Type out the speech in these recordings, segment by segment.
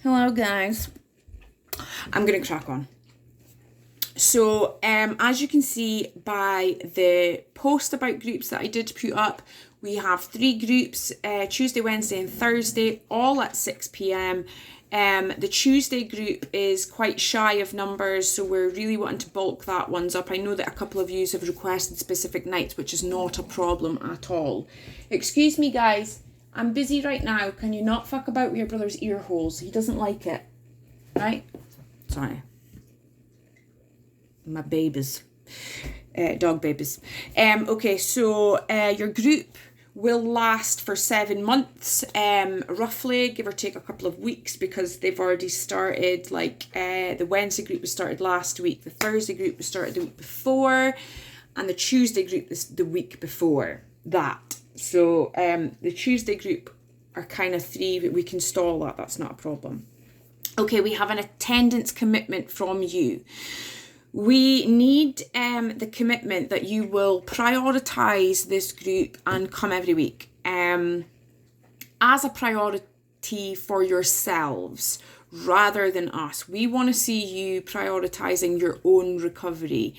Hello guys. I'm gonna crack on. So as you can see by the post about groups that I did put up, we have 3 groups, Tuesday, Wednesday and Thursday, all at 6 p.m. The Tuesday group is quite shy of numbers, so we're really wanting to bulk that ones up. I know that a couple of you have requested specific nights, which is not a problem at all. Excuse me guys, I'm busy right now. Can you not fuck about with your brother's ear holes? He doesn't like it. Right? Sorry. My babies. Dog babies. Okay, so your group will last for 7 months, roughly, give or take a couple of weeks, because they've already started, like, the Wednesday group was started last week, the Thursday group was started the week before, and the Tuesday group is the week before that. So the Tuesday group are kind of 3, but we can stall that, that's not a problem. Okay, we have an attendance commitment from you. We need the commitment that you will prioritise this group and come every week as a priority for yourselves rather than us. We want to see you prioritising your own recovery,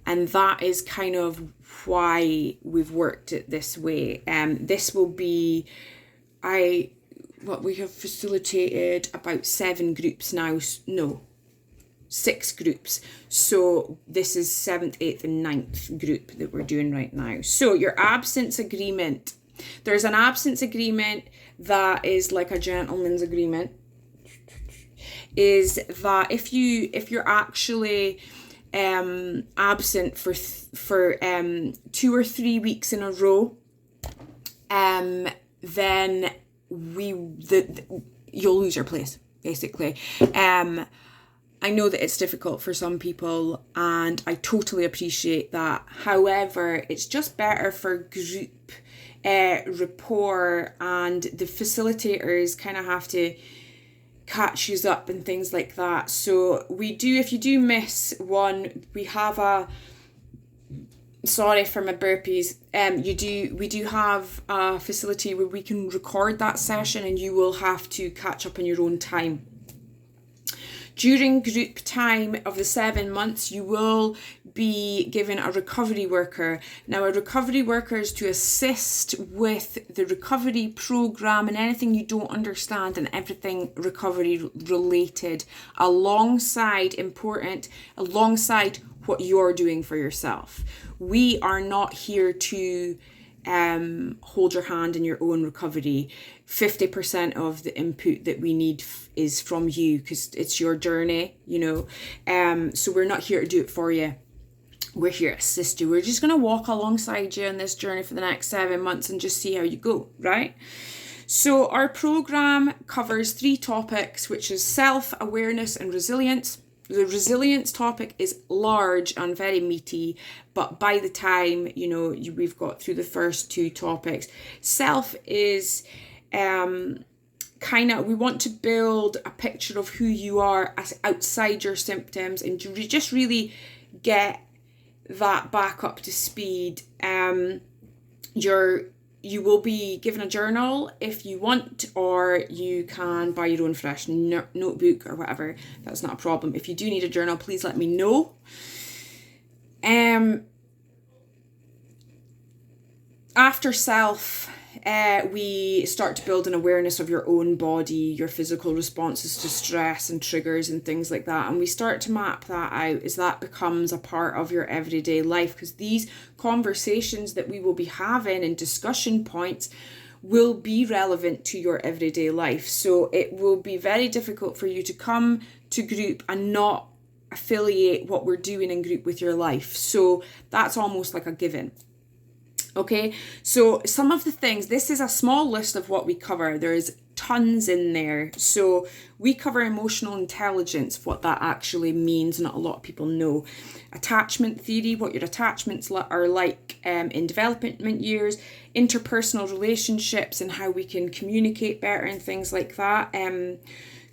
and that is kind of why we've worked it this way. This will be, we have facilitated about 7 groups now. No, 6 groups. So this is 7th, 8th and 9th group that we're doing right now. So your absence agreement. There's an absence agreement that is like a gentleman's agreement. Is that if you're actually absent for 2 or 3 weeks in a row, then you'll lose your place, basically. I know that it's difficult for some people, and I totally appreciate that. However, it's just better for group rapport, and the facilitators kind of have to catch you up and things like that. So if you do miss one, we have sorry for my burpees. We do have a facility where we can record that session, and you will have to catch up in your own time. During group time of the 7 months, you will be given a recovery worker. Now, a recovery worker is to assist with the recovery program and anything you don't understand and everything recovery related, alongside what you're doing for yourself. We are not here to hold your hand in your own recovery. 50% of the input that we need is from you, because it's your journey, so we're not here to do it for you. We're here to assist you. We're just going to walk alongside you on this journey for the next 7 months and just see how you go, right? So our program covers 3 topics, which is self-awareness and resilience. The resilience topic is large and very meaty, but by the time, we've got through the first 2 topics, self is we want to build a picture of who you are as outside your symptoms, and to just really get that back up to speed. You will be given a journal if you want, or you can buy your own fresh notebook or whatever. That's not a problem. If you do need a journal, please let me know. After self, we start to build an awareness of your own body, your physical responses to stress and triggers and things like that. And we start to map that out as that becomes a part of your everyday life, because these conversations that we will be having and discussion points will be relevant to your everyday life. So it will be very difficult for you to come to group and not affiliate what we're doing in group with your life. So that's almost like a given. Okay, so some of the things, this is a small list of what we cover. There is tons in there. So we cover emotional intelligence, what that actually means. Not a lot of people know. Attachment theory, what your attachments are like in development years. Interpersonal relationships and how we can communicate better and things like that.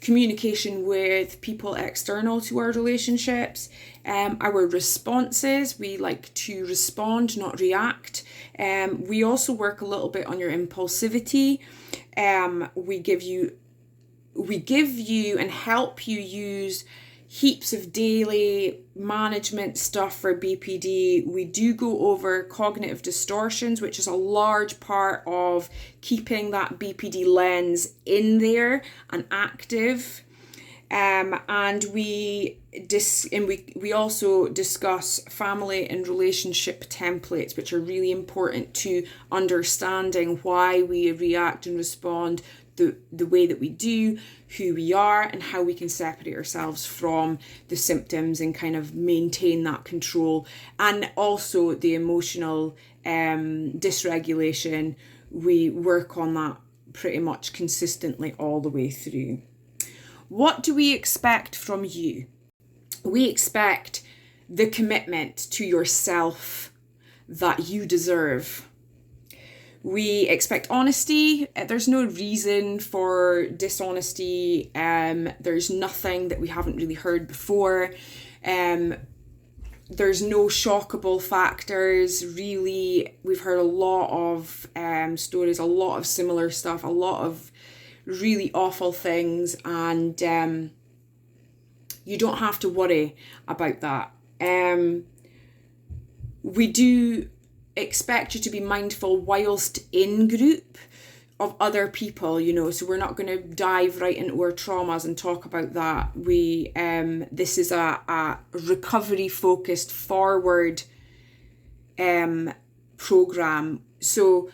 Communication with people external to our relationships. Our responses, we like to respond, not react. We also work a little bit on your impulsivity. We give you we give you and help you use heaps of daily management stuff for BPD. We do go over cognitive distortions, which is a large part of keeping that BPD lens in there and active. And we also discuss family and relationship templates, which are really important to understanding why we react and respond the way that we do, who we are, and how we can separate ourselves from the symptoms and kind of maintain that control. And also the emotional dysregulation, we work on that pretty much consistently all the way through. What do we expect from you? We expect the commitment to yourself that you deserve. We expect honesty. There's no reason for dishonesty. There's nothing that we haven't really heard before. There's no shockable factors, really. We've heard a lot of stories, a lot of similar stuff, a lot of really awful things, and you don't have to worry about that. We do expect you to be mindful whilst in group of other people, so we're not going to dive right into our traumas and talk about that. This is a recovery focused forward program. So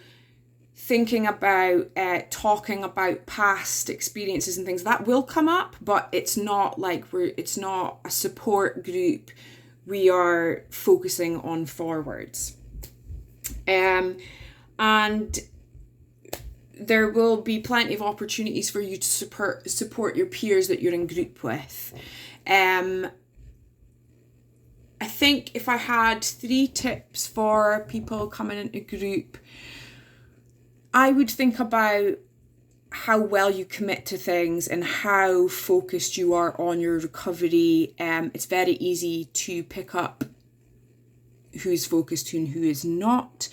thinking about talking about past experiences and things that will come up, but it's not a support group. We are focusing on forwards. And there will be plenty of opportunities for you to support your peers that you're in group with. I think if I had 3 tips for people coming into group, I would think about how well you commit to things and how focused you are on your recovery. It's very easy to pick up who's focused and who is not.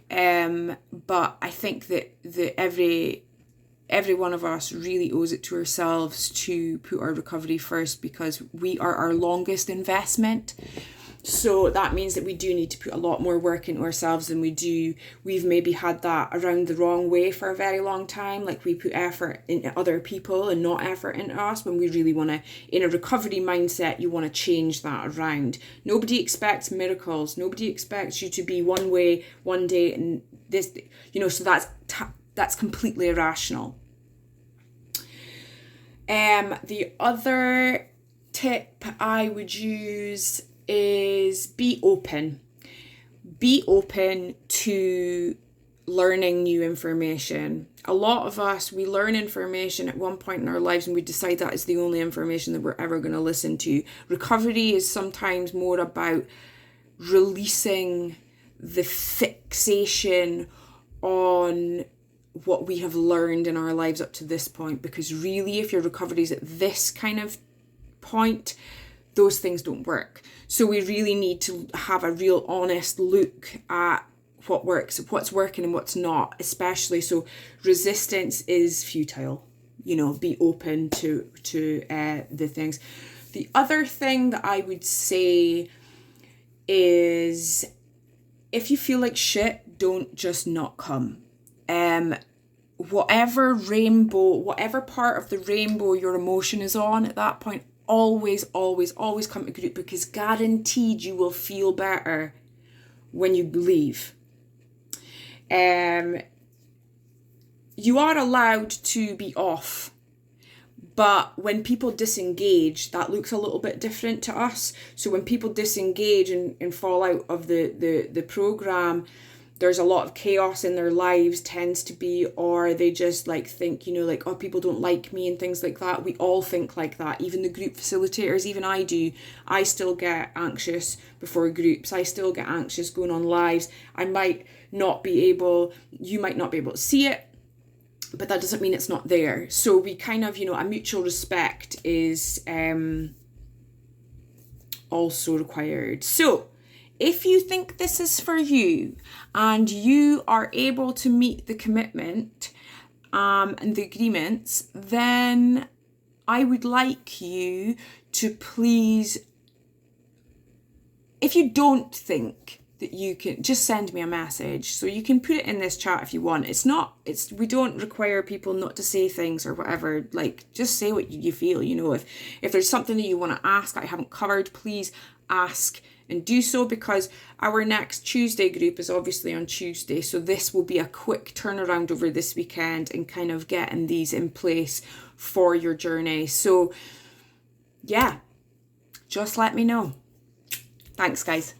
But I think that every one of us really owes it to ourselves to put our recovery first, because we are our longest investment. So that means that we do need to put a lot more work into ourselves than we do. We've maybe had that around the wrong way for a very long time. Like, we put effort into other people and not effort into us, when we really want to, in a recovery mindset, you want to change that around. Nobody expects miracles. Nobody expects you to be one way one day and this, so that's completely irrational. The other tip I would use is be open. Be open to learning new information. A lot of us, we learn information at one point in our lives and we decide that is the only information that we're ever going to listen to. Recovery is sometimes more about releasing the fixation on what we have learned in our lives up to this point, because really, if your recovery is at this kind of point, those things don't work. So we really need to have a real honest look at what works, what's working and what's not, especially. So resistance is futile, be open to the things. The other thing that I would say is, if you feel like shit, don't just not come. Whatever part of the rainbow your emotion is on at that point, always come to group, because guaranteed you will feel better when you leave. You are allowed to be off, but when people disengage, that looks a little bit different to us. So when people disengage and fall out of the program, there's a lot of chaos in their lives, tends to be, or they just think, oh, people don't like me and things like that. We all think like that. Even the group facilitators, even I do. I still get anxious before groups. I still get anxious going on lives. You might not be able to see it, but that doesn't mean it's not there. So we kind of, a mutual respect is also required. So if you think this is for you and you are able to meet the commitment and the agreements, then I would like you to please, if you don't think that you can, just send me a message. So you can put it in this chat if you want. We don't require people not to say things or whatever. Like, just say what you feel, you know. If there's something that you want to ask that I haven't covered, please ask and do so, because our next Tuesday group is obviously on Tuesday. So this will be a quick turnaround over this weekend and kind of getting these in place for your journey. So yeah, just let me know. Thanks, guys.